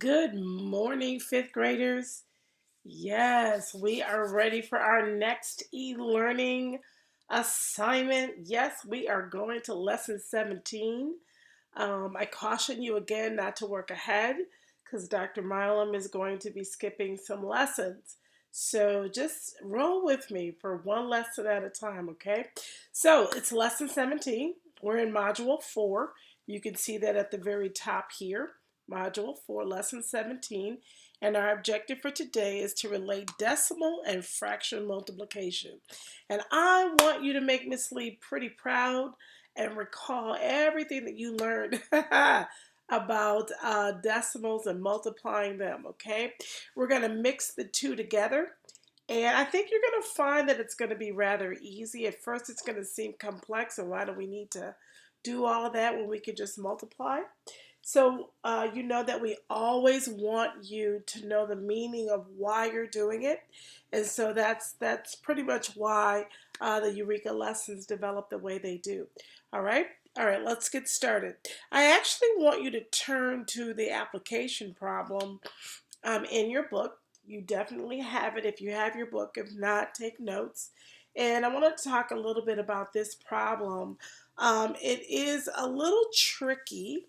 Good morning, fifth graders. Yes, we are ready for our next e learning assignment. Yes, we are going to lesson 17. I caution you again not to work ahead because Dr. Milam is going to be skipping some lessons. So just roll with me for one lesson at a time, okay? So it's lesson 17. We're in module 4. You can see that at the very top here. Module 4, lesson 17. And our objective for today is to relate decimal and fraction multiplication. And I want you to make Miss Lee pretty proud and recall everything that you learned about decimals and multiplying them, okay? We're going to mix the two together. And I think you're going to find that it's going to be rather easy. At first, it's going to seem complex, and why do we need to do all of that when we could just multiply? So you know that we always want you to know the meaning of why you're doing it, and so that's pretty much why the Eureka lessons develop the way they do. All right, all right, let's get started. I actually want you to turn to the application problem in your book. You definitely have it if you have your book. If not, take notes. And I want to talk a little bit about this problem. It is a little tricky,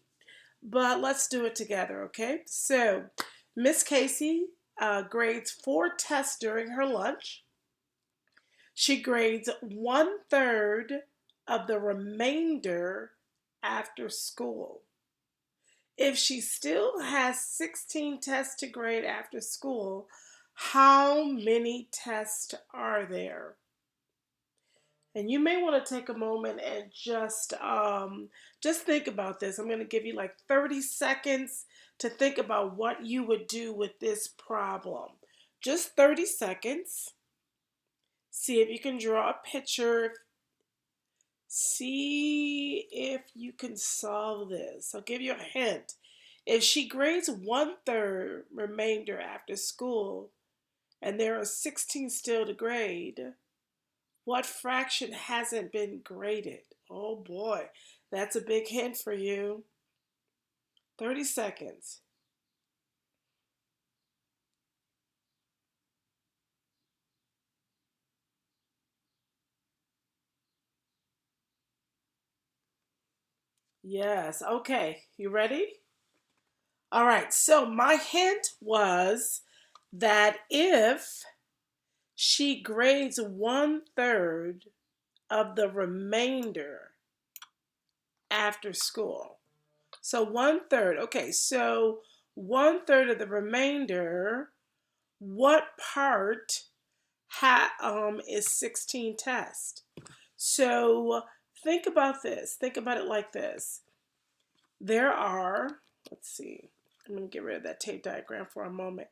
but let's do it together, okay? So, Miss Casey grades 4 tests during her lunch. She grades 1/3 of the remainder after school. If she still has 16 tests to grade after school, how many tests are there? And you may want to take a moment and just think about this. I'm going to give you like 30 seconds to think about what you would do with this problem. Just 30 seconds. See if you can draw a picture. See if you can solve this. I'll give you a hint. If she grades 1/3 remainder after school and there are 16 still to grade, what fraction hasn't been graded? Oh boy, that's a big hint for you. 30 seconds. Yes, okay. You ready? All right, so my hint was that if she grades 1/3 of the remainder after school. So 1/3. Okay, so 1/3 of the remainder, what part is 16 tests? So think about this. Think about it like this. There are, let's see, I'm going to get rid of that tape diagram for a moment.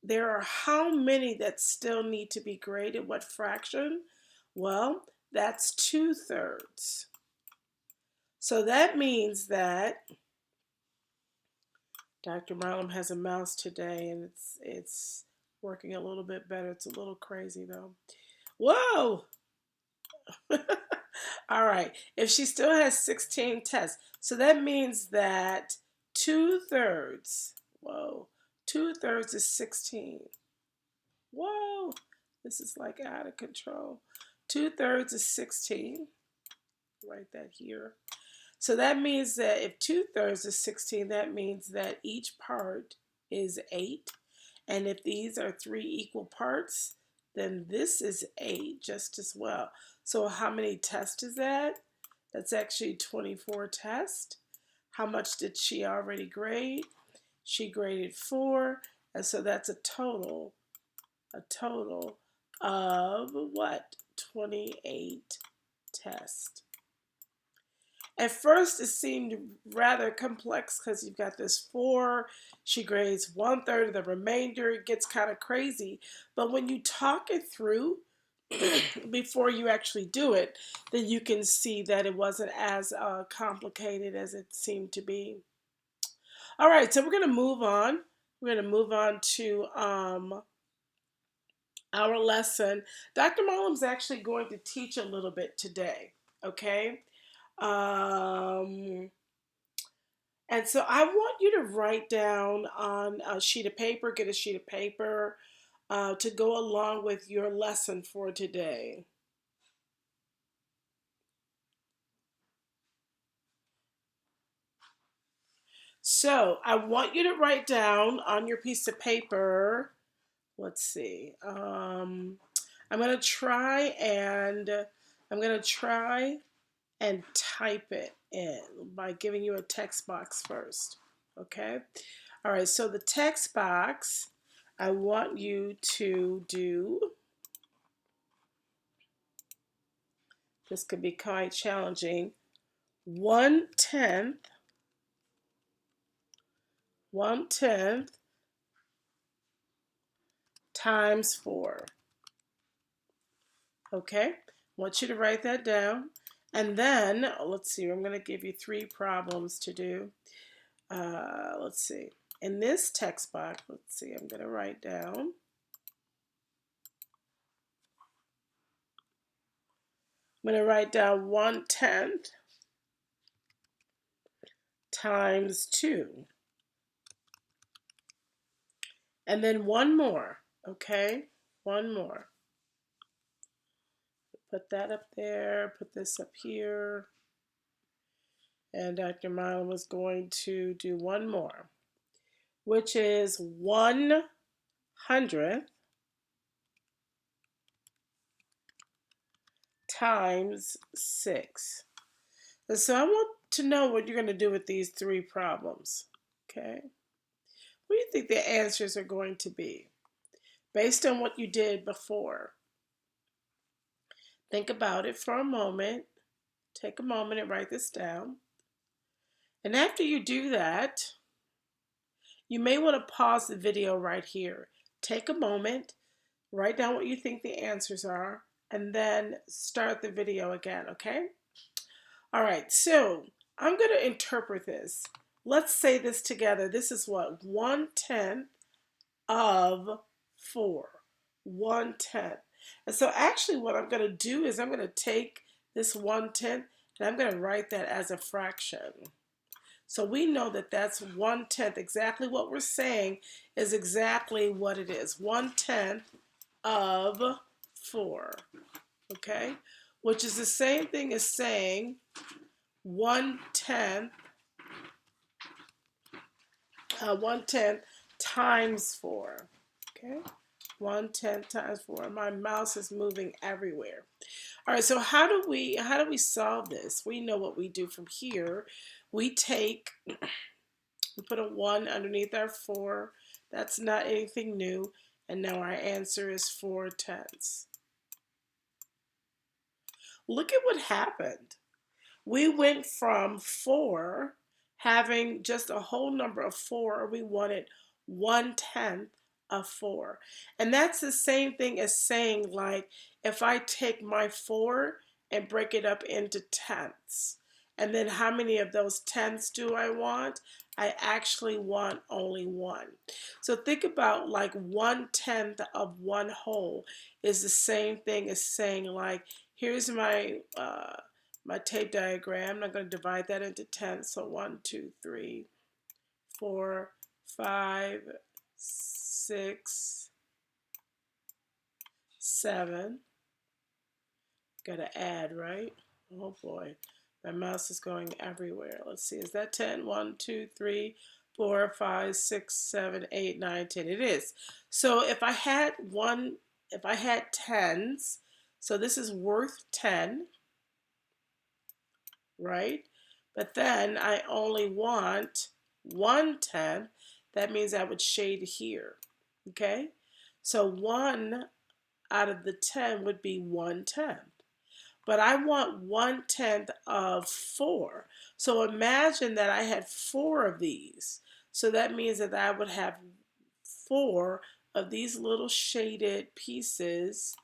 There are how many that still need to be graded? What fraction? Well, that's 2/3. So that means that Dr. Milam has a mouse today and it's working a little bit better. It's a little crazy though. Whoa! All right. If she still has 16 tests, so that means that 2/3, whoa, 2/3 is 16. Whoa, this is like out of control. 2/3 is 16. Write that here. So that means that if 2/3 is 16, that means that each part is 8. And if these are 3 equal parts, then this is 8 just as well. So how many tests is that? That's actually 24 tests. How much did she already grade? She graded 4, and so that's a total of what? 28 tests. At first, it seemed rather complex because you've got this 4. She grades 1/3 of the remainder. It gets kind of crazy. But when you talk it through before you actually do it, then you can see that it wasn't as complicated as it seemed to be. All right, so we're going to move on. We're going to move on to our lesson. Dr. Mullum's actually going to teach a little bit today, okay? Um, And so I want you to write down on a sheet of paper, get a sheet of paper to go along with your lesson for today. So I want you to write down on your piece of paper. Let's see. I'm gonna try and I'm gonna try and type it in by giving you a text box first. Okay. All right. So the text box, I want you to do. This could be quite challenging. 1/10 times 4. Okay, I want you to write that down. And then, let's see, I'm going to give you 3 problems to do. Let's see. In this text box, let's see, I'm going to write down. I'm going to write down 1/10 times 2. And then one more, okay? One more. Put that up there, put this up here. And Dr. Milam was going to do one more, which is 1/100 times 6. And so I want to know what you're going to do with these 3 problems. Okay? What do you think the answers are going to be based on what you did before? Think about it for a moment. Take a moment and write this down. And after you do that, you may want to pause the video right here. Take a moment, write down what you think the answers are, and then start the video again, okay? All right, so I'm going to interpret this. Let's say this together. This is what? 1/10 of 4. 1/10. And so actually what I'm going to do is I'm going to take this 1/10 and I'm going to write that as a fraction. So we know that that's 1/10. Exactly what we're saying is exactly what it is. 1/10 of 4. Okay? Which is the same thing as saying 1/10 times 4. Okay? 1/10 times 4. My mouse is moving everywhere. All right, so how do we solve this? We know what we do from here. We put a 1 underneath our 4. That's not anything new. And now our answer is 4/10. Look at what happened. We went from 4, having just a whole number of 4, we wanted 1/10 of 4. And that's the same thing as saying, like, if I take my 4 and break it up into tenths, and then how many of those tenths do I want? I actually want only 1. So think about like 1/10 of 1 whole is the same thing as saying, like, here's my my tape diagram. I'm going to divide that into 10. So 1, 2, 3, 4, 5, 6, 7. Got to add, right? Oh boy, my mouse is going everywhere. Let's see, is that 10? 1, 2, 3, 4, 5, 6, 7, 8, 9, 10. It is. So if I had tens, so this is worth 10. Right? But then I only want 1/10. That means I would shade here. Okay? So 1 out of the 10 would be 1/10. But I want 1/10 of 4. So imagine that I had 4 of these. So that means that I would have 4 of these little shaded pieces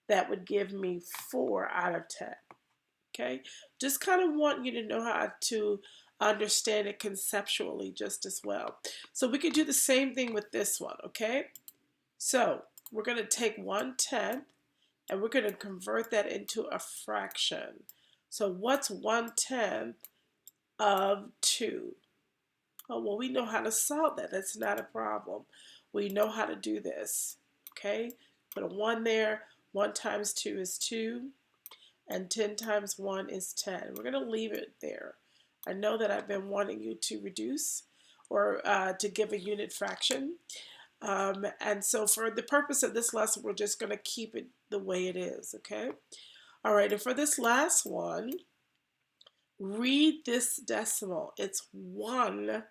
that would give me 4 out of 10. Okay, just kind of want you to know how to understand it conceptually just as well. So we could do the same thing with this one, okay? So we're going to take 1/10 and we're going to convert that into a fraction. So what's 1/10 of 2. Oh, well, we know how to solve that. That's not a problem. We know how to do this. Okay, put a 1 there. 1 times 2 is 2, and 10 times 1 is 10. We're going to leave it there. I know that I've been wanting you to reduce or to give a unit fraction. And so for the purpose of this lesson, we're just going to keep it the way it is, okay? All right, and for this last one, read this decimal. It's 1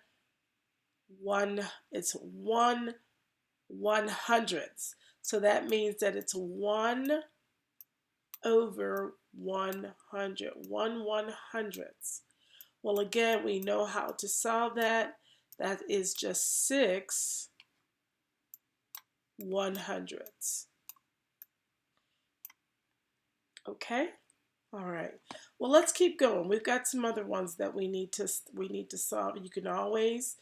1/100ths. So that means that it's 1 over 100, 1 100ths. Well, again, we know how to solve that. That is just 6 100ths. Okay? All right. Well, let's keep going. We've got some other ones that we need to solve. You can always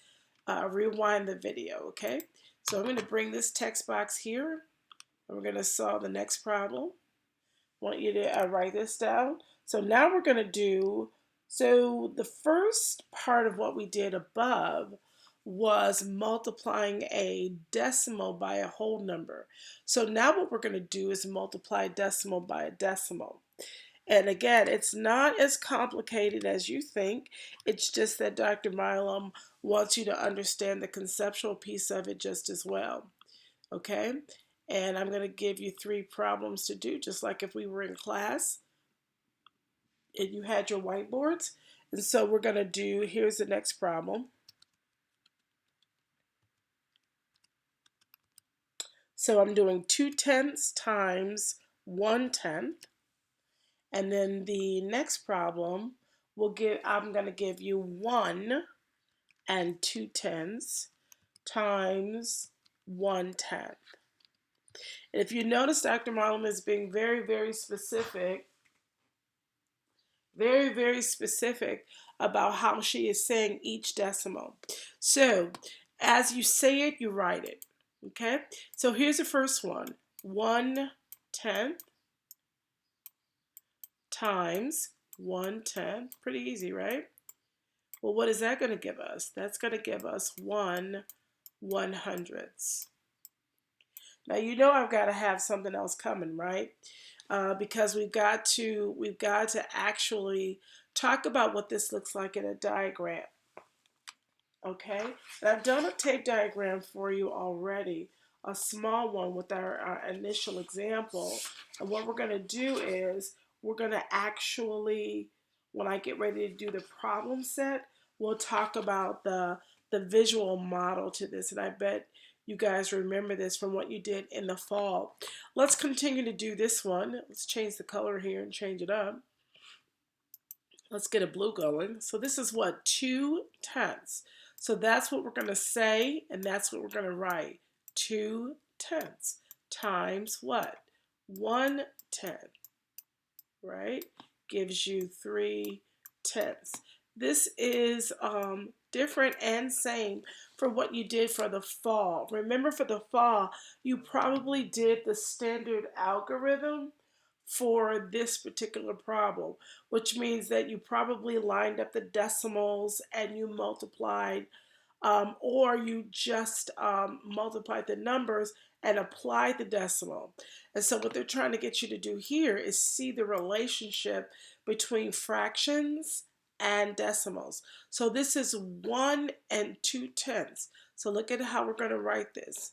rewind the video, okay? So I'm going to bring this text box here, and we're going to solve the next problem. I want you to write this down. So now we're going to do, so the first part of what we did above was multiplying a decimal by a whole number. So now what we're going to do is multiply a decimal by a decimal. And again, it's not as complicated as you think. It's just that Dr. Milam wants you to understand the conceptual piece of it just as well. Okay? And I'm going to give you 3 problems to do, just like if we were in class and you had your whiteboards. And so we're going to do, here's the next problem. So I'm doing 2/10 times 1/10. And then the next problem I'm going to give you 1 2/10 times 1/10. And if you notice, Dr. Milam is being very, very specific, very specific about how she is saying each decimal. So as you say it, you write it. Okay? So here's the first one. 1/10 times 1/10. Pretty easy, right? Well, what is that going to give us? That's going to give us 1 100ths. Now you know I've got to have something else coming, right? Because we've got to actually talk about what this looks like in a diagram. Okay, and I've done a tape diagram for you already, a small one with our initial example. And what we're going to do is we're going to actually, when I get ready to do the problem set, we'll talk about the visual model to this. And I bet you guys remember this from what you did in the fall. Let's continue to do this one. Let's change the color here and change it up. Let's get a blue going. So this is what? 2/10. So that's what we're going to say, and that's what we're going to write. 2/10 times what? 1/10, right? Gives you 3/10. This is different and same for what you did for the fall. Remember, for the fall, you probably did the standard algorithm for this particular problem, which means that you probably lined up the decimals and you multiplied, or you just multiplied the numbers and applied the decimal. And so what they're trying to get you to do here is see the relationship between fractions and decimals. So this is 1 2/10. So look at how we're going to write this.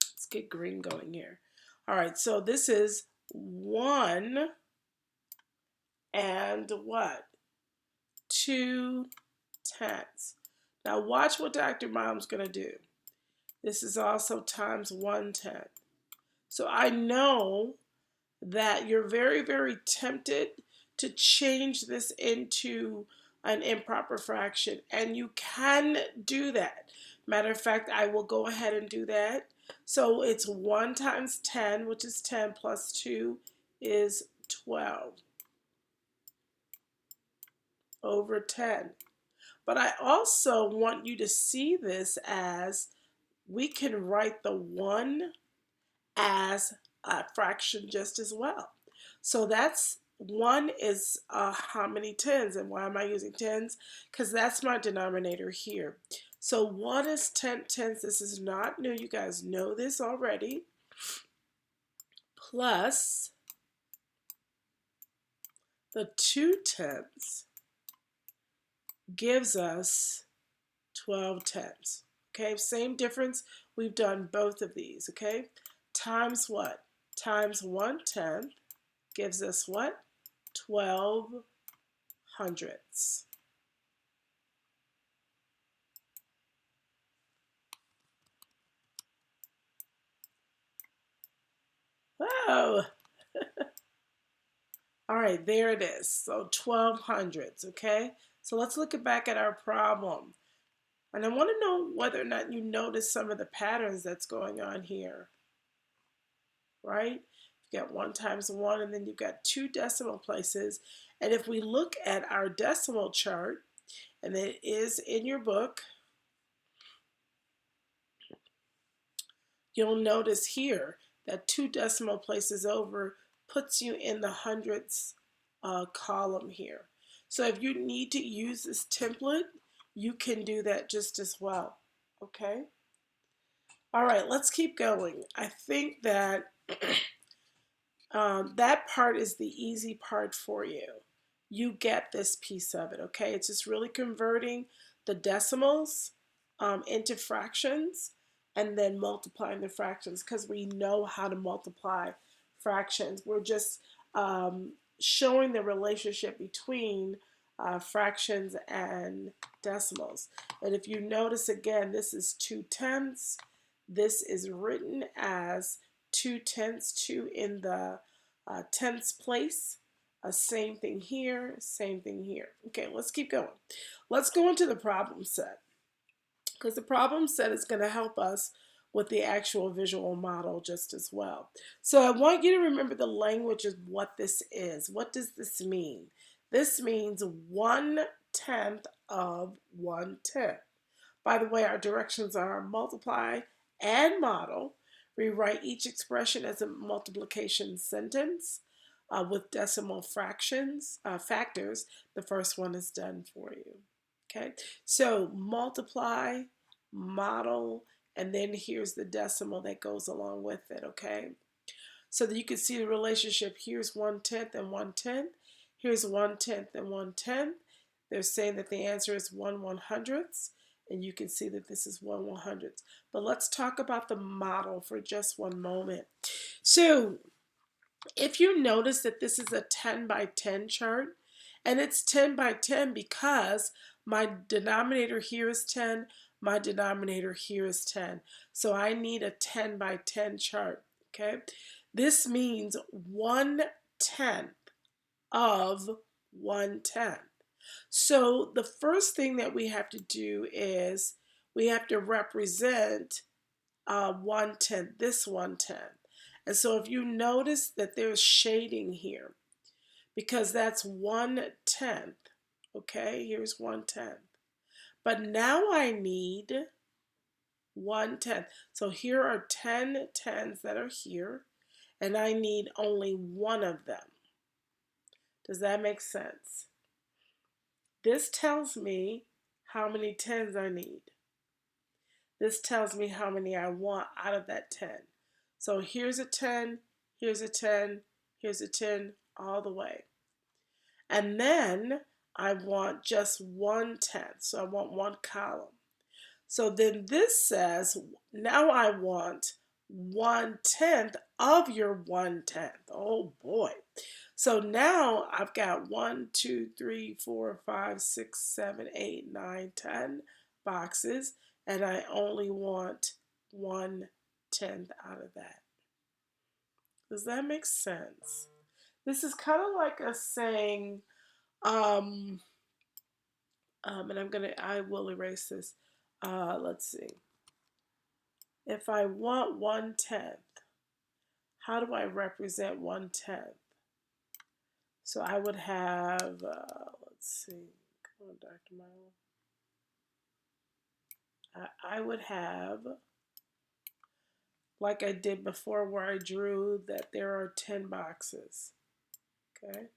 Let's get green going here. All right, so this is 1 and what? 2/10. Now watch what Dr. Milam's going to do. This is also times 1/10. So I know that you're very tempted to change this into an improper fraction, and you can do that. Matter of fact, I will go ahead and do that. So it's 1 times 10, which is 10, plus 2 is 12 over 10. But I also want you to see this as we can write the 1 as a fraction just as well. So that's 1 is how many tens, and why am I using tens? Because that's my denominator here. So 1 is 10 tenths. This is not new. You guys know this already. Plus the 2 tenths gives us 12 tenths. Okay, same difference. We've done both of these. Okay, times what? Times 1/10 gives us what? 12 hundredths. Whoa! All right, there it is. So 12 hundredths, okay? So let's look back at our problem. And I want to know whether or not you notice some of the patterns that's going on here, right? You got 1 times 1, and then you've got 2 decimal places. And if we look at our decimal chart, and it is in your book, you'll notice here that 2 decimal places over puts you in the hundredths column here. So if you need to use this template, you can do that just as well. Okay? All right, let's keep going. I think that that part is the easy part for you. You get this piece of it, okay? It's just really converting the decimals into fractions and then multiplying the fractions because we know how to multiply fractions. We're just showing the relationship between fractions and decimals. And if you notice again, this is 2 tenths. This is written as 2 tenths, 2 in the tenths place. Same thing here, same thing here. Okay, let's keep going. Let's go into the problem set because the problem set is going to help us with the actual visual model just as well. So I want you to remember the language of what this is. What does this mean? This means 1/10 of 1/10. By the way, our directions are multiply and model. We write each expression as a multiplication sentence with decimal fractions, factors. The first one is done for you. Okay, so multiply, model, and then here's the decimal that goes along with it. Okay, so that you can see the relationship. Here's 1/10 and 1/10. Here's 1/10 and 1/10. They're saying that the answer is 1/100ths, and you can see that this is 1/100ths. But let's talk about the model for just one moment. So if you notice that this is a 10 by 10 chart, and it's 10 by 10 because my denominator here is 10, my denominator here is 10. So I need a 10 by 10 chart, okay? This means 1/10 of 1/10. So the first thing that we have to do is we have to represent 1/10, this 1/10. And so if you notice that there's shading here, because that's 1/10, okay, here's 1/10. But now I need 1/10. So here are 10 tens that are here, and I need only one of them. Does that make sense? This tells me how many tens I need. This tells me how many I want out of that 10. So here's a 10, here's a 10, here's a 10, all the way. And then I want just 1/10. So I want one column. So then this says, now I want 1/10 of your 1/10. Oh boy. So now I've got 1, 2, 3, 4, 5, 6, 7, 8, 9, 10 boxes, and I only want 1/10 out of that. Does that make sense? This is kind of like us saying, and I will erase this. Let's see. If I want 1/10, how do I represent 1/10? So I would have, let's see, come on, Dr. Milo. I would have, like I did before where I drew that there are 10 boxes, okay?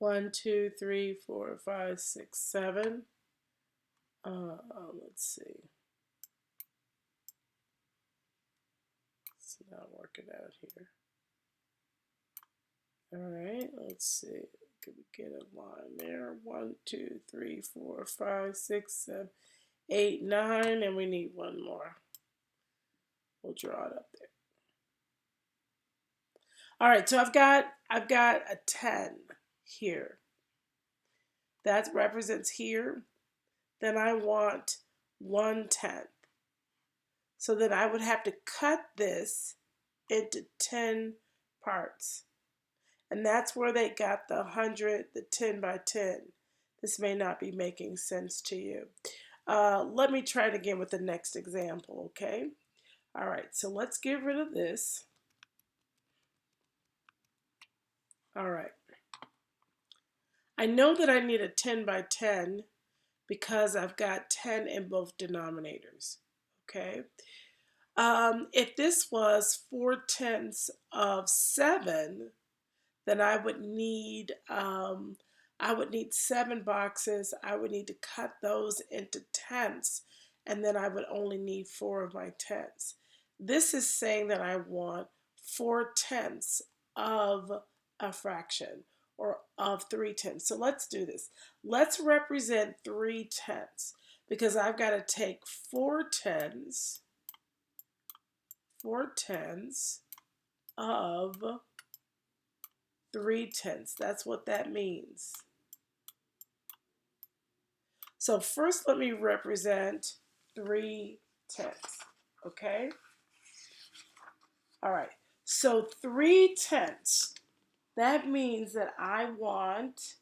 1, 2, 3, 4, 5, 6, 7. Let's see. It's not working out here. All right, let's see. Can we get a line there? 1, 2, 3, 4, 5, 6, 7, 8, 9, and we need one more. We'll draw it up there. All right, so I've got a 10 here. That represents here. Then I want 1/10. So then I would have to cut this into 10 parts. And that's where they got the 100, the 10 by 10. This may not be making sense to you. Let me try it again with the next example, okay? All right, so let's get rid of this. All right. I know that I need a 10 by 10 because I've got 10 in both denominators, okay? If this was 4/10 of 7, then I would need 7 boxes. I would need to cut those into tenths, and then I would only need 4 of my tenths. This is saying that I want 4/10 of a fraction, or of 3/10. So let's do this. Let's represent 3/10 because I've got to take 4/10 of 3/10. That's what that means. So first let me represent 3/10, okay? All right, so 3/10, that means that I want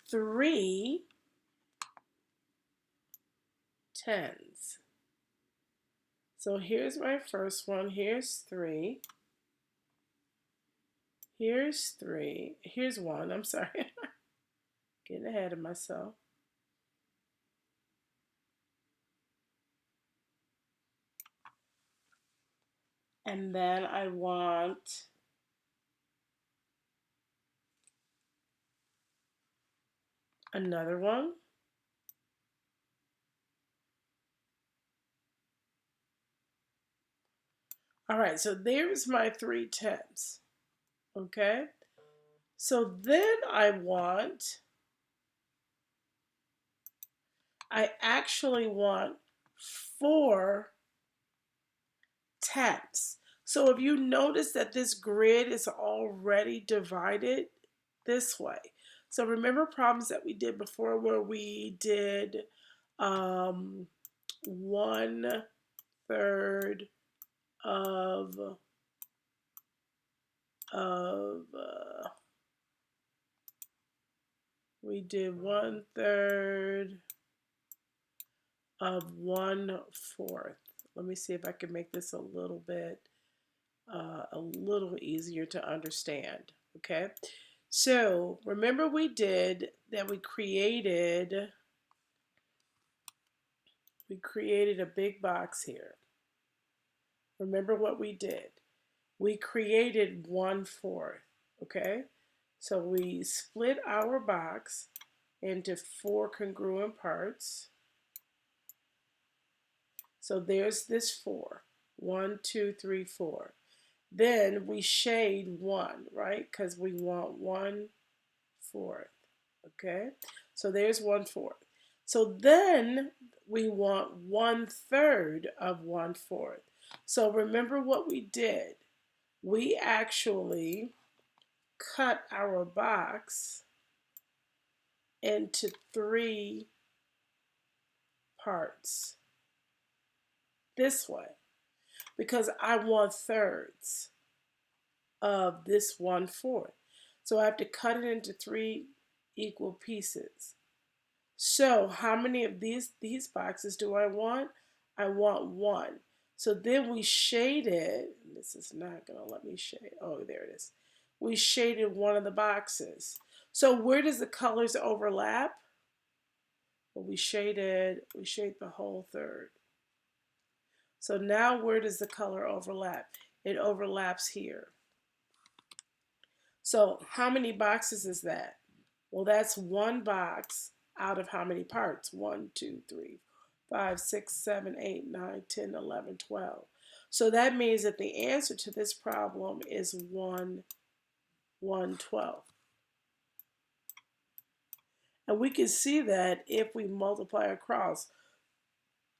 3 tens. So here's my first one. Here's 3. Here's 3. Here's 1. I'm sorry. Getting ahead of myself. And then I want another one. All right, so there's my 3/10. Okay, so then I actually want 4/10. So if you notice that this grid is already divided this way. So remember problems that we did before where we did 1/3 of we did 1/3 of 1/4. Let me see if I can make this a little easier to understand. Okay, so remember we did that we created a big box here. Remember what we did? We created 1/4. Okay, so we split our box into 4 congruent parts. So there's this 4. 1, 2, 3, 4. Then we shade 1, right? Because we want 1/4. Okay? So there's 1/4. So then we want 1/3 of 1/4. So remember what we did. We actually cut our box into 3 parts this way because I want thirds of this 1/4. So I have to cut it into 3 equal pieces. So how many of these boxes do I want? I want 1. So then we shaded, this is not going to let me shade. Oh, there it is. We shaded one of the boxes. So where does the colors overlap? Well, we shaded the whole third. So now where does the color overlap? It overlaps here. So how many boxes is that? Well, that's one box out of how many parts? 1, 2, 3, 5, 6, 7, 8, 9, 10, 11, 12. So that means that the answer to this problem is 1, 1/12. And we can see that if we multiply across.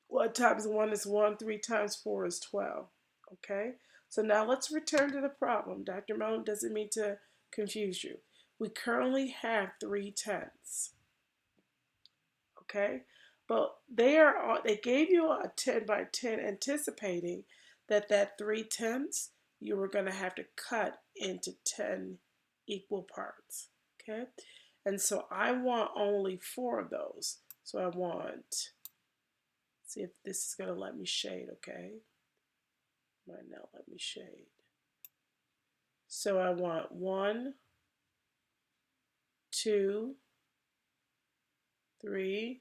1 times 1 is 1, 3 times 4 is 12. Okay? So now let's return to the problem. Dr. Mellon doesn't mean to confuse you. We currently have 3/10. Okay? But they gave you a 10 by 10 anticipating that 3/10 you were going to have to cut into 10 equal parts. Okay? And so I want only 4 of those. So I want, see if this is going to let me shade, okay? Might not let me shade. So I want 1, 2, 3,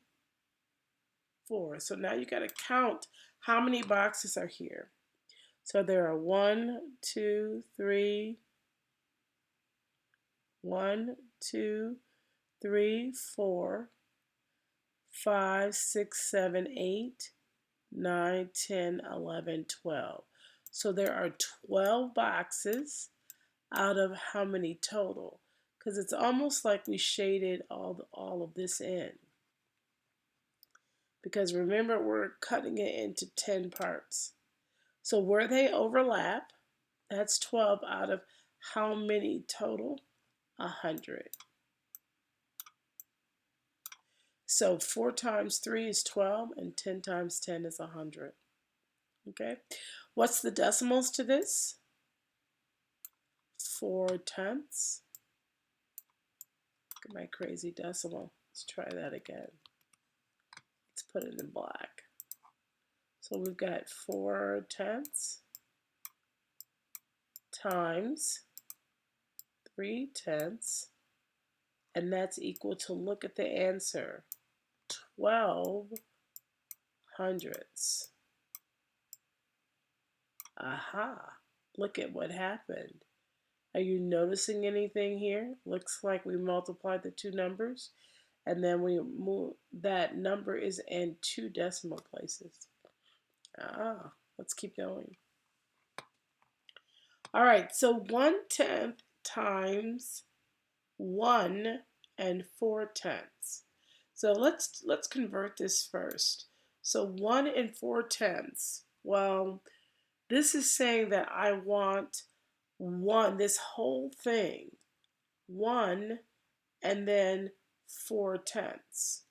4. So now you got to count how many boxes are here. So there are 1, 2, 3, 1, 2, 3, 4, 5, 6, 7, 8, 9, 10, 11, 12. So there are 12 boxes out of how many total? Because it's almost like we shaded all of this in. Because remember, we're cutting it into 10 parts. So where they overlap, that's 12 out of how many total? 100. So 4 times 3 is 12, and 10 times 10 is 100. Okay? What's the decimals to this? 4/10. Look at my crazy decimal. Let's try that again. Let's put it in black. So we've got 4/10 times 3/10, and that's equal to, look at the answer, 12 hundredths. Aha, look at what happened. Are you noticing anything here? Looks like we multiplied the two numbers, and then we move, that number is in 2 decimal places. Let's keep going. All right, so 1/10 times 1 and 4/10. So let's convert this first. So 1 and 4/10. Well, this is saying that I want 1, this whole thing, 1 and then 4/10.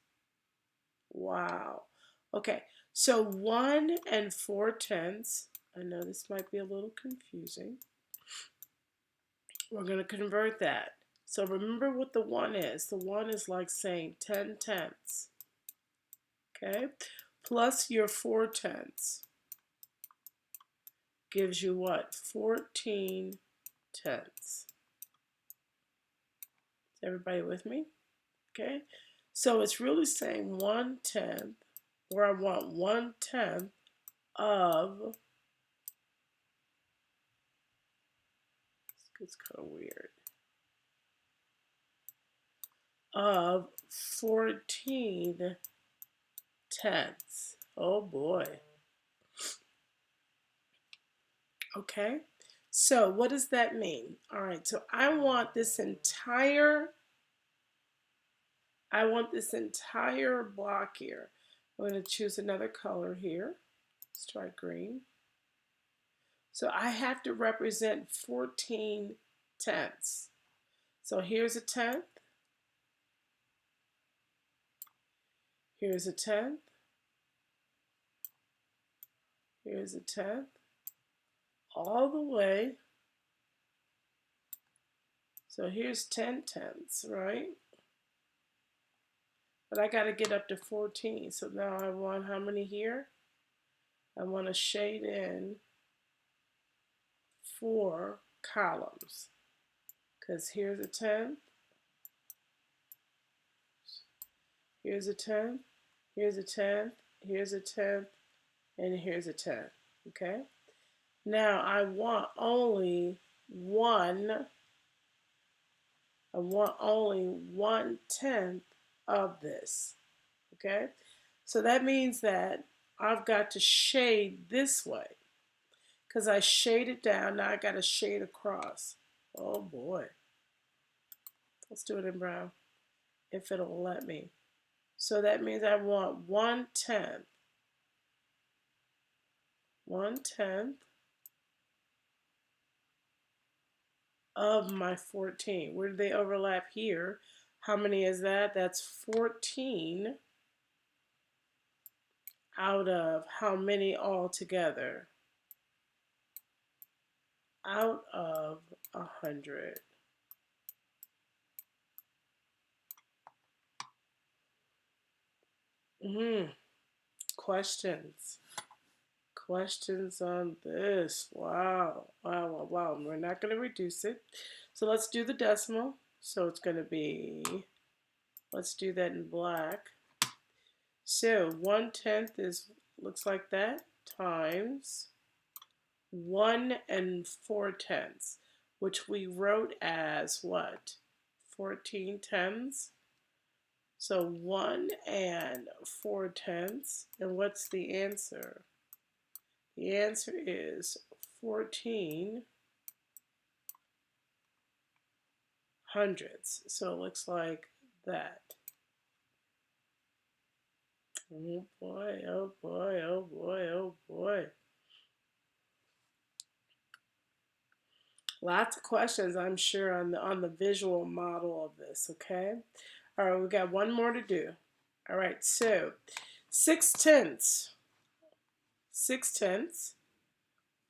Wow. Okay, so 1 and 4/10. I know this might be a little confusing. We're going to convert that. So remember what the 1 is. The 1 is like saying 10/10. Okay? Plus your 4/10 gives you what? 14/10. Is everybody with me? Okay? So it's really saying 1/10, or I want 1/10 of, it's kind of weird, of 14/10. Oh boy. Okay, so what does that mean? All right, so I want this entire block here. I'm going to choose another color here. Let's try green. So I have to represent 14/10. So here's a 10th. Here's a 10th. Here's a 10th. All the way. So here's 10/10, right? But I got to get up to 14. So now I want how many here? I want to shade in 4 columns. Because here's a 10th. Here's a 10th. Here's a 10th. Here's a 10th. And here's a 10th. Okay? Now I want only 1 I want only 1/10 of this. Okay? So that means that I've got to shade this way because I shaded down. Now I got to shade across. Oh boy. Let's do it in brown if it'll let me. So that means I want 1/10. 1/10 of my 14. Where do they overlap here? How many is that? That's 14 out of how many altogether? Out of 100. Questions? Questions on this? Wow, wow, wow, wow. We're not going to reduce it. So let's do the decimal. So it's going to be, let's do that in black. So 1/10 is, looks like that, times 1 4/10, which we wrote as what? 14/10. So 1 4/10. And what's the answer? The answer is 14 hundredths. So it looks like that. Oh boy, oh boy, oh boy, oh boy. Lots of questions, I'm sure, on the visual model of this, okay? All right, we got one more to do. All right, so 6/10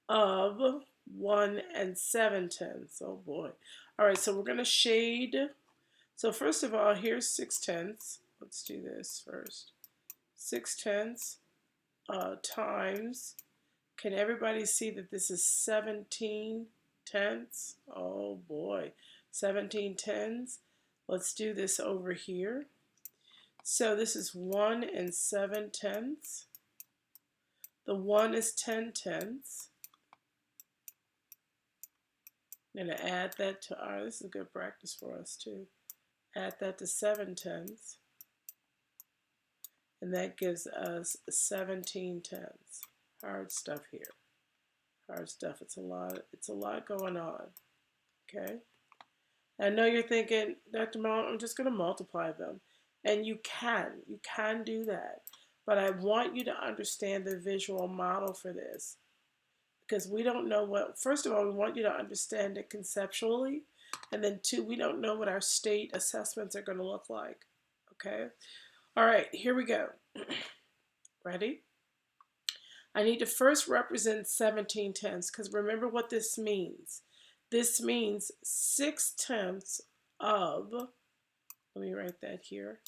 of 1 7/10. Oh boy. All right, so we're going to shade. So first of all, here's 6/10. Let's do this first. 6/10 times. Can everybody see that this is 17/10? Oh boy. 17/10. Let's do this over here. So this is 1 7/10. The 1 is 10/10. I'm going to add that to our, this is good practice for us too. Add that to 7/10. And that gives us 17/10. Hard stuff here. Hard stuff. It's a lot going on. Okay? I know you're thinking, Dr. Mom, I'm just going to multiply them. And you can do that. But I want you to understand the visual model for this. Because we don't know what, first of all, we want you to understand it conceptually. And then two, we don't know what our state assessments are going to look like. Okay? All right, here we go. Ready? I need to first represent 17/10 because remember what this means. This means 6/10 of, let me write that here,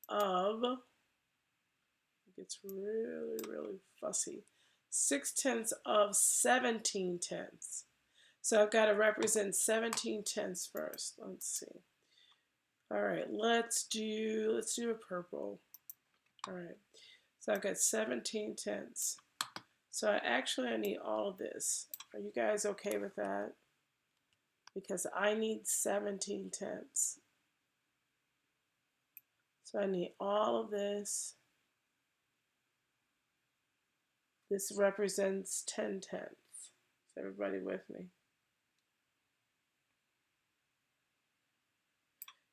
of, it gets really, really fussy, 6/10 of 17/10. So I've got to represent 17/10 first. Let's see. All right, let's do a purple. All right, so I've got 17/10. So I need all of this. Are you guys okay with that? Because I need 17/10. So I need all of this. This represents 10/10. Is everybody with me?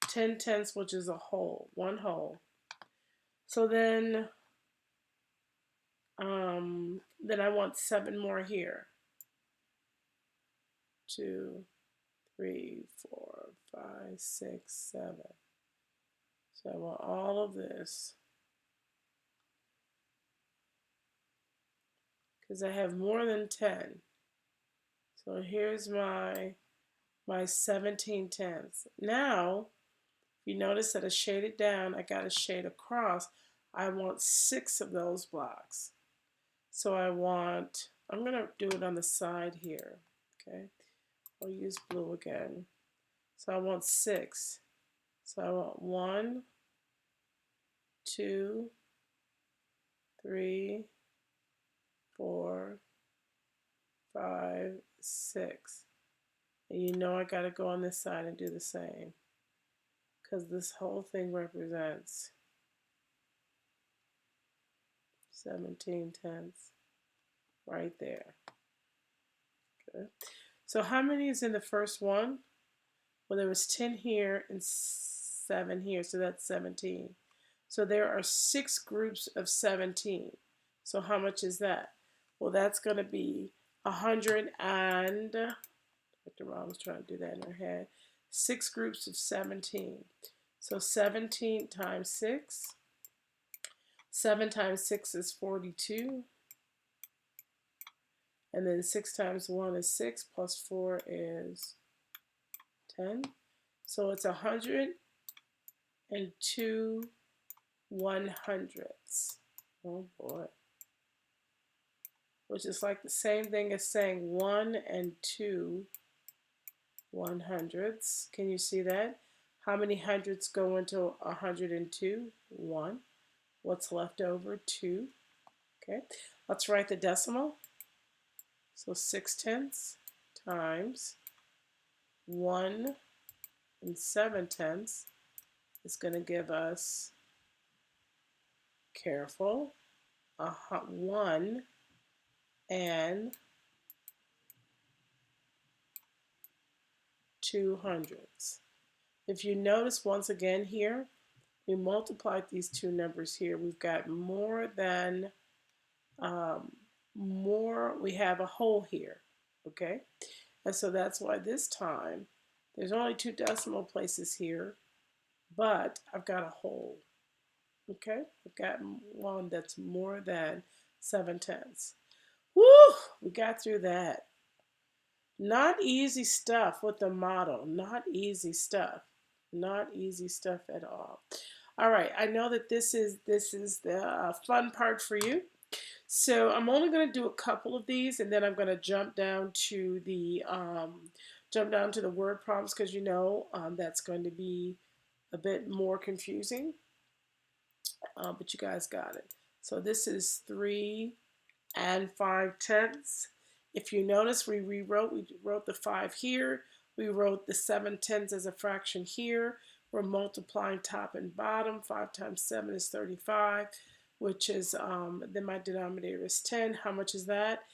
10/10, which is a whole, one whole. So then I want 7 more here. 2, 3, 4, 5, 6, 7. So I want all of this. Because I have more than 10. So here's my 17/10. Now, if you notice that I shaded down, I got a shade across. I want 6 of those blocks. So I'm going to do it on the side here. Okay, I'll use blue again. So I want 6. So I want 1, 2, 3, 4, 5, 6. And you know I got to go on this side and do the same. because this whole thing represents 17 tenths right there. Okay. So how many is in the first one? Well, there was 10 here and 7 here, so that's 17. So there are 6 groups of 17. So how much is that? Well, that's going to be 100 and, Dr. Mom was trying to do that in her head, 6 groups of 17. So 17 times 6. 7 times 6 is 42. And then 6 times 1 is 6, plus 4 is 10. So it's 102 100ths. Oh boy. Which is like the same thing as saying 1 and 2 100ths. Can you see that? How many hundreds go into 102? 1. What's left over? 2. Okay. Let's write the decimal. So 6 tenths times 1 and 7 tenths is going to give us, careful, 1 and 200ths. If you notice once again here, we multiplied these two numbers here. We've got more than, we have a whole here, okay? And so that's why this time, there's only 2 decimal places here, but I've got a whole, okay? I've got one that's more than 7 tenths. Woo! We got through that. Not easy stuff with the model. Not easy stuff. Not easy stuff at all. All right, I know that this is the fun part for you. So I'm only going to do a couple of these, and then I'm going to jump down to the word problems, because you know that's going to be a bit more confusing. But you guys got it. So this is 3 and 5 tenths. If you notice, we wrote the 5 here. We wrote the 7 tenths as a fraction here. We're multiplying top and bottom. 5 times 7 is 35, which is, then my denominator is 10. How much is that?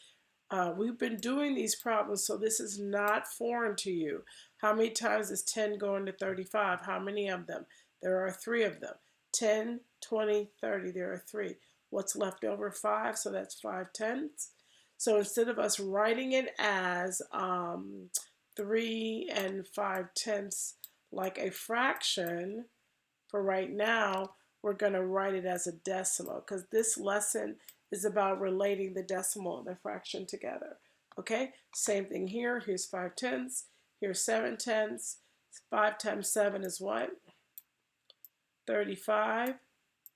We've been doing these problems, so this is not foreign to you. How many times is 10 going to 35? How many of them? There are 3 of them. 10, 20, 30, there are 3. What's left over? 5, so that's 5 tenths. So instead of us writing it as 3 and 5 tenths like a fraction, for right now, we're going to write it as a decimal, because this lesson is about relating the decimal and the fraction together. Okay, same thing here. Here's 5 tenths. Here's 7 tenths. 5 times 7 is what? 35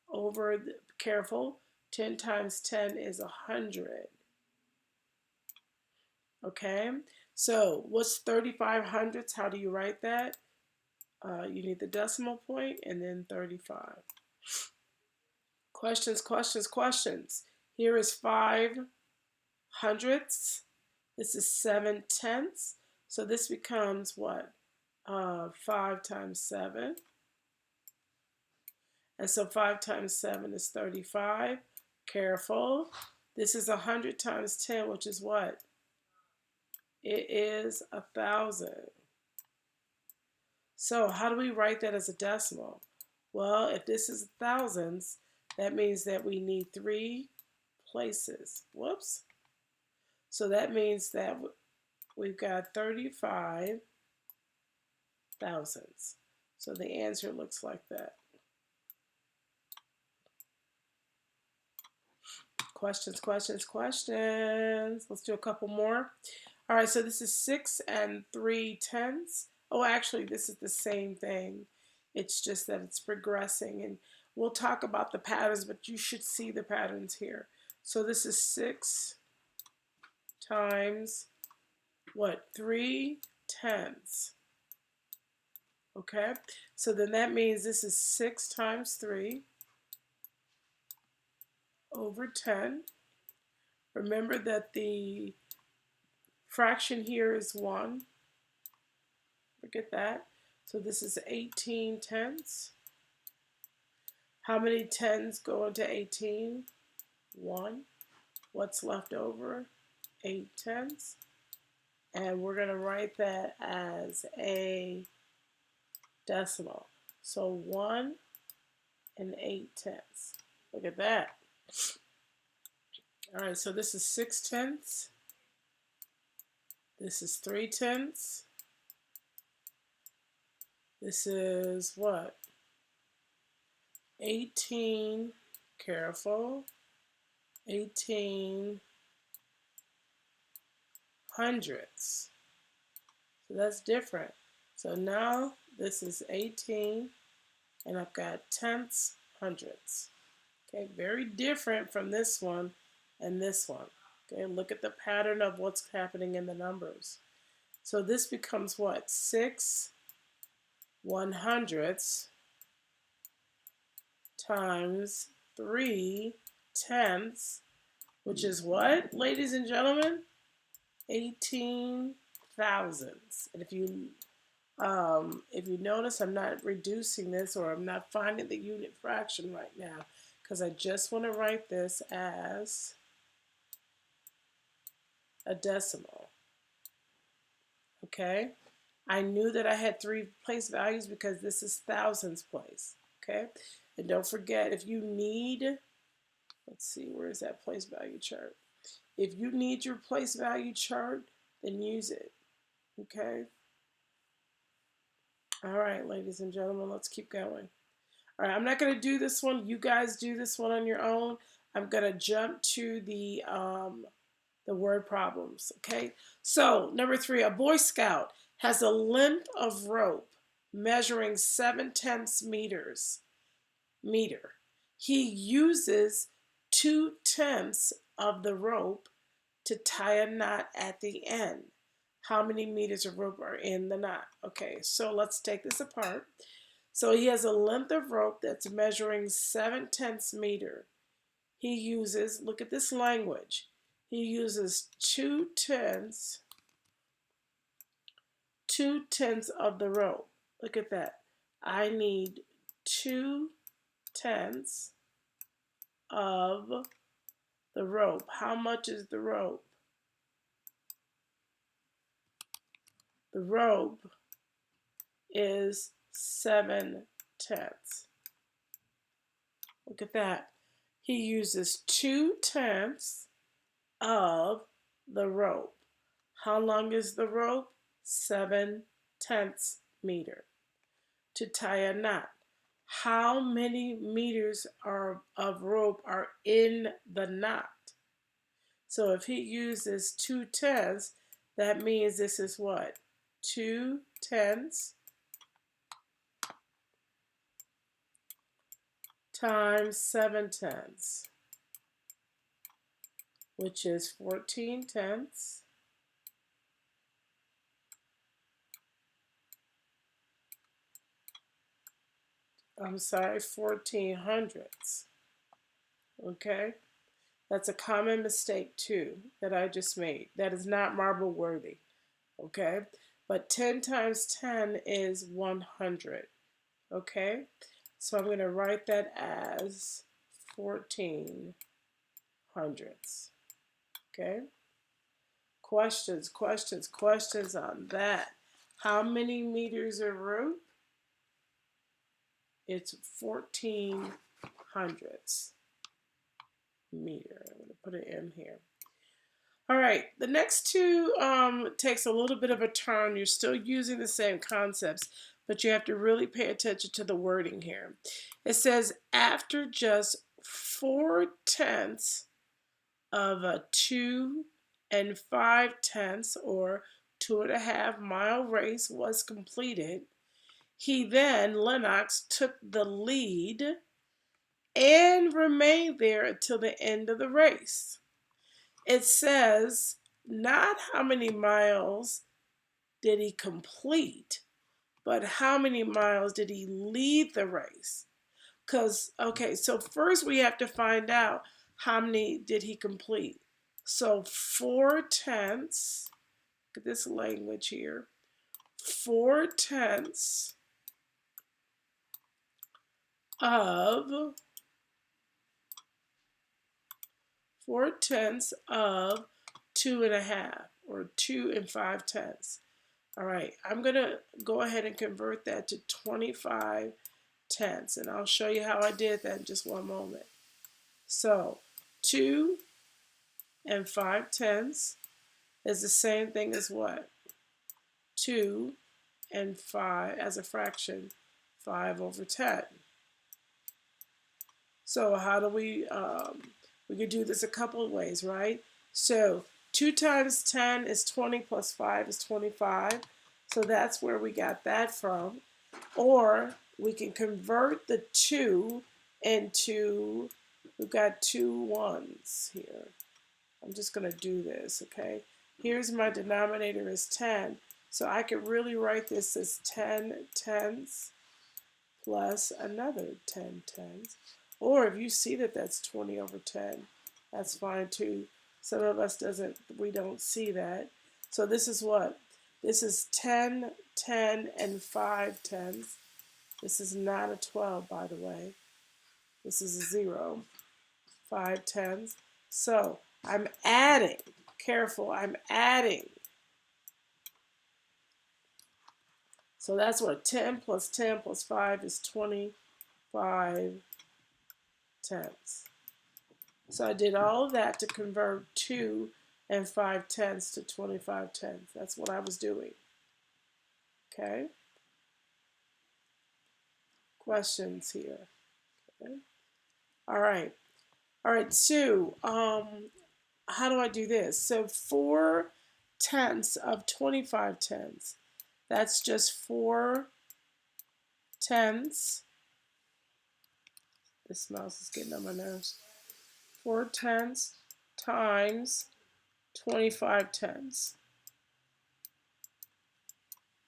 over, careful, 10 times 10 is 100. Okay, so what's 35 hundredths? How do you write that? You need the decimal point and then 35. Questions, questions, questions. Here is 5 hundredths. This is 7 tenths. So this becomes what? 5 times 7. And so 5 times 7 is 35. Careful. This is 100 times 10, which is what? It is 1,000. So how do we write that as a decimal? Well, if this is thousands, that means that we need 3 places. Whoops. So that means that we've got 35 thousandths. So the answer looks like that. Questions, questions, questions. Let's do a couple more. All right, so this is 6 and 3 tenths. Oh, actually, this is the same thing. It's just that it's progressing, and we'll talk about the patterns, but you should see the patterns here. So this is 6 times, what, 3 tenths. Okay, so then that means this is 6 times 3 over 10. Remember that the fraction here is 1. Forget that. So this is 18 tenths. How many tens go into 18? 1. What's left over? 8 tenths. And we're going to write that as a decimal. So 1 and 8 tenths. Look at that. All right, so this is 6 tenths. This is 3 tenths. This is what? 18, careful, 18 hundredths. So that's different. So now this is 18, and I've got tenths, hundredths. Okay, very different from this one and this one. Okay, look at the pattern of what's happening in the numbers. So this becomes what? 6 100ths times 3 tenths, which is what, ladies and gentlemen? 18 thousandths. And if you notice, I'm not reducing this, or I'm not finding the unit fraction right now, because I just want to write this as a decimal. Okay? I knew that I had 3 place values because this is thousands place. Okay? And don't forget, if you need, let's see, where is that place value chart? If you need your place value chart, then use it. Okay? All right, ladies and gentlemen, let's keep going. All right, I'm not going to do this one. You guys do this one on your own. I'm going to jump to the word problems, okay? So, number 3, a Boy Scout has a length of rope measuring 7/10 meter. He uses 2/10 of the rope to tie a knot at the end. How many meters of rope are in the knot? Okay, so let's take this apart. So he has a length of rope that's measuring 7/10 meter. He uses, look at this language, he uses 2/10 of the rope. Look at that. I need 2/10 of the rope. How much is the rope? The rope is 7/10. Look at that. He uses 2/10 of the rope. How long is the rope? 7/10 meter. To tie a knot. How many meters of rope are in the knot? So if he uses 2/10, that means this is what? 2/10 times 7/10, which is 14/10. I'm sorry, 14/100ths. Okay? That's a common mistake too that I just made. That is not marble worthy. Okay? But 10 times 10 is 100. Okay? So I'm going to write that as 14/100ths. Okay? Questions on that. How many meters of rope? It's 14/100ths meter. I'm going to put it in here. All right, the next two takes a little bit of a turn. You're still using the same concepts, but you have to really pay attention to the wording here. It says, after just 4/10 of a 2 5/10 or 2.5 mile race was completed, he then, Lennox, took the lead and remained there until the end of the race. It says not how many miles did he complete, but how many miles did he lead the race? Because, okay, so first we have to find out how many did he complete. So 4/10, look at this language here, 4/10 of 4/10 of 2.5, or 2 5/10. All right, I'm going to go ahead and convert that to 25/10, and I'll show you how I did that in just one moment. So 2 5/10 is the same thing as what? 2 and 5 as a fraction, 5/10. So how do we could do this a couple of ways, right? So 2 times 10 is 20 plus 5 is 25. So that's where we got that from. Or we can convert the 2 into, we've got 2 ones here. I'm just going to do this, okay? Here's my denominator is 10. So I could really write this as 10/10 plus another 10/10. Or if you see that that's 20/10, that's fine too. Some of us we don't see that. So this is what? This is 10, 10, and 5/10. This is not a 12, by the way. This is a 0, 5/10. So I'm adding, careful, I'm adding. So that's what 10 plus 10 plus 5 is 25/10. So I did all of that to convert 2 and 5/10 to 25/10. That's what I was doing. Okay? Questions here? Okay. All right. All right, so how do I do this? So 4/10 of 25/10. That's just 4/10. This mouse is getting on my nerves. 4/10 times 25/10.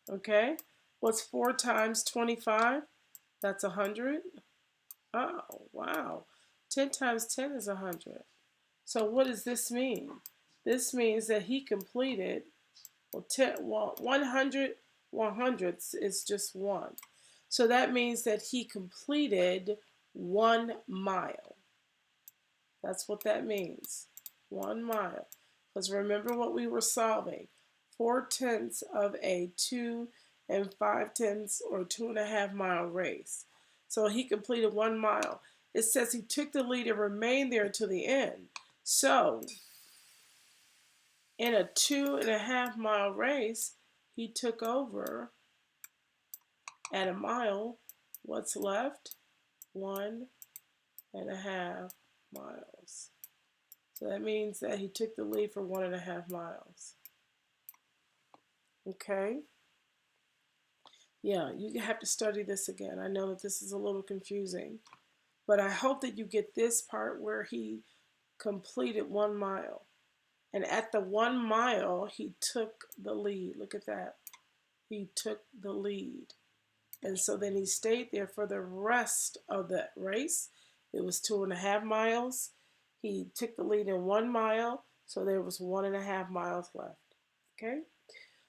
Okay? What's 4 times 25? That's 100. Oh, wow. 10 times 10 is 100. So what does this mean? This means that he completed, 100 100ths is just 1. So that means that he completed 1 mile. That's what that means. 1 mile. Because remember what we were solving. 4/10 of a 2 and 5/10 or 2.5 mile race. So he completed 1 mile. It says he took the lead and remained there until the end. So in a 2.5 mile race, he took over at a mile. What's left? 1.5 miles. So that means that he took the lead for 1.5 miles. Okay? Yeah, you have to study this again. I know that this is a little confusing, but I hope that you get this part where he completed 1 mile. And at the 1 mile, he took the lead. Look at that. He took the lead. And so then he stayed there for the rest of the race. It was 2.5 miles. He took the lead in 1 mile, so there was 1.5 miles left. Okay?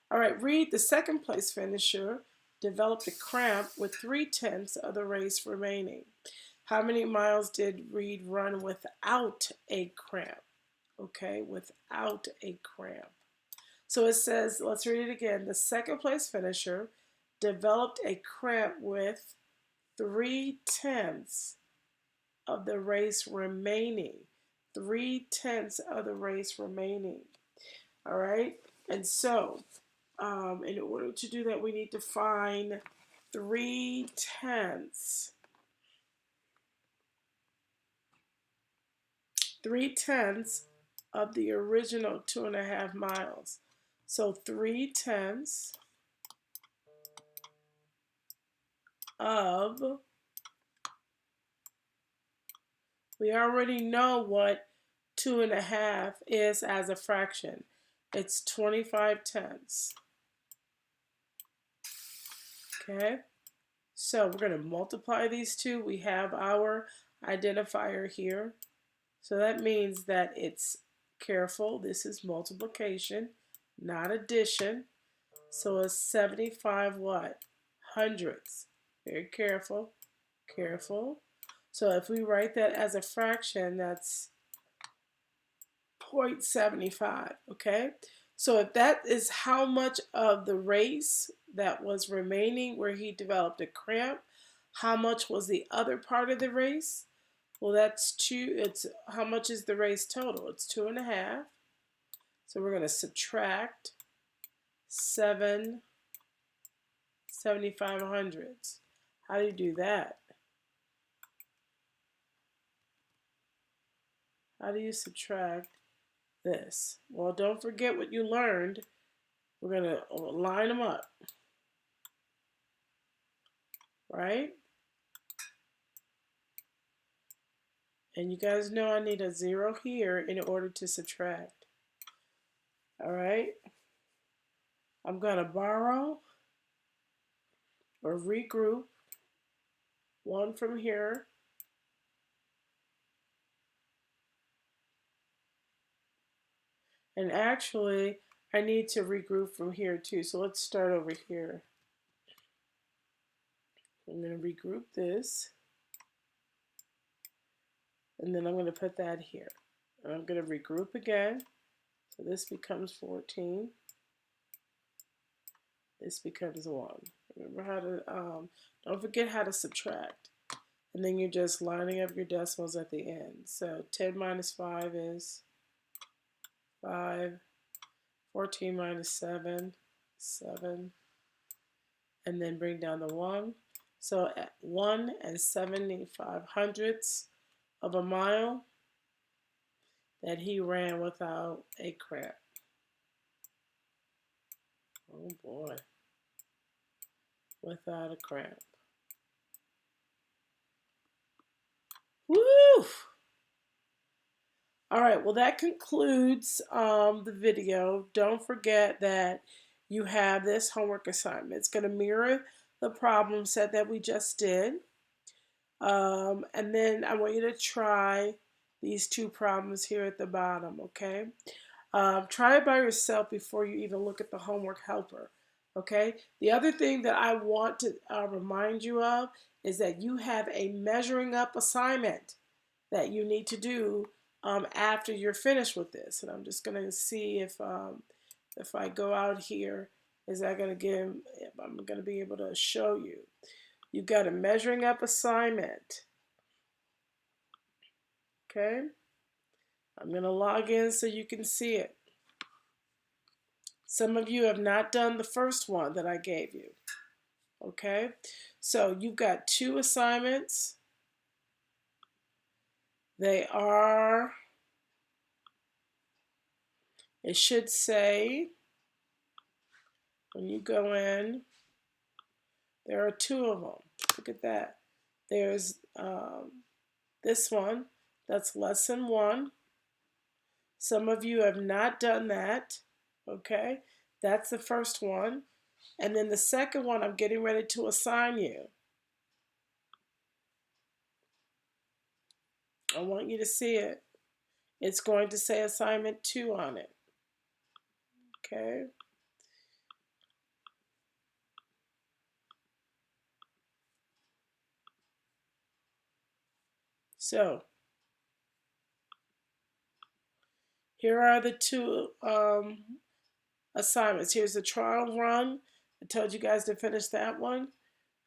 All right, Reed, the second place finisher, developed a cramp with 3/10 of the race remaining. How many miles did Reed run without a cramp? Okay, without a cramp. So it says, let's read it again. The second place finisher developed a cramp with 3/10 of the race remaining. 3/10 of the race remaining. All right, and so in order to do that, we need to find 3/10. 3/10 of the original 2.5 miles. So 3/10 of, we already know what 2.5 is as a fraction. It's 25/10. Okay, so we're going to multiply these two. We have our identifier here. So that means that it's, careful, this is multiplication, not addition. So it's 75 what? Hundredths. Very careful. Careful. So if we write that as a fraction, that's 0.75, okay? So if that is how much of the race that was remaining where he developed a cramp, how much was the other part of the race? Well, that's two. It's how much is the race total? It's 2.5. So we're going to subtract 7/75. How do you do that? How do you subtract this? Well, don't forget what you learned. We're going to line them up, right? And you guys know I need a 0 here in order to subtract. All right? I'm going to borrow or regroup 1 from here. And actually, I need to regroup from here too. So let's start over here. I'm going to regroup this. And then I'm going to put that here. And I'm going to regroup again. So this becomes 14. This becomes 1. Remember how to, don't forget how to subtract. And then you're just lining up your decimals at the end. So 10 minus 5 is 5. 14 minus 7, 7. And then bring down the 1. So at 1 75/100ths of a mile that he ran without a cramp. Oh boy. Without a cramp. Woo! All right, well, that concludes the video. Don't forget that you have this homework assignment. It's going to mirror the problem set that we just did. And then I want you to try these 2 problems here at the bottom, okay? Try it by yourself before you even look at the homework helper, okay? The other thing that I want to remind you of is that you have a measuring up assignment that you need to do after you're finished with this. And I'm just going to see if I go out here, is that going to give, I'm going to be able to show you. You've got a measuring up assignment. Okay? I'm going to log in so you can see it. Some of you have not done the first one that I gave you. Okay? So you've got 2 assignments. They are, it should say, when you go in, there are 2 of them. Look at that. There's this one, that's lesson 1. Some of you have not done that, okay? That's the first one. And then the second one I'm getting ready to assign you. I want you to see it. It's going to say assignment 2 on it, okay? So, here are the 2 assignments. Here's the trial run. I told you guys to finish that one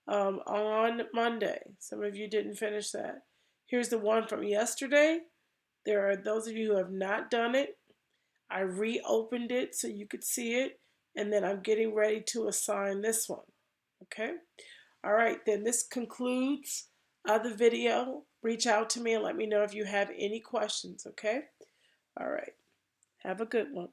on Monday. Some of you didn't finish that. Here's the one from yesterday. There are those of you who have not done it. I reopened it so you could see it. And then I'm getting ready to assign this one. Okay? All right, then this concludes the video. Reach out to me and let me know if you have any questions, okay? All right. Have a good one.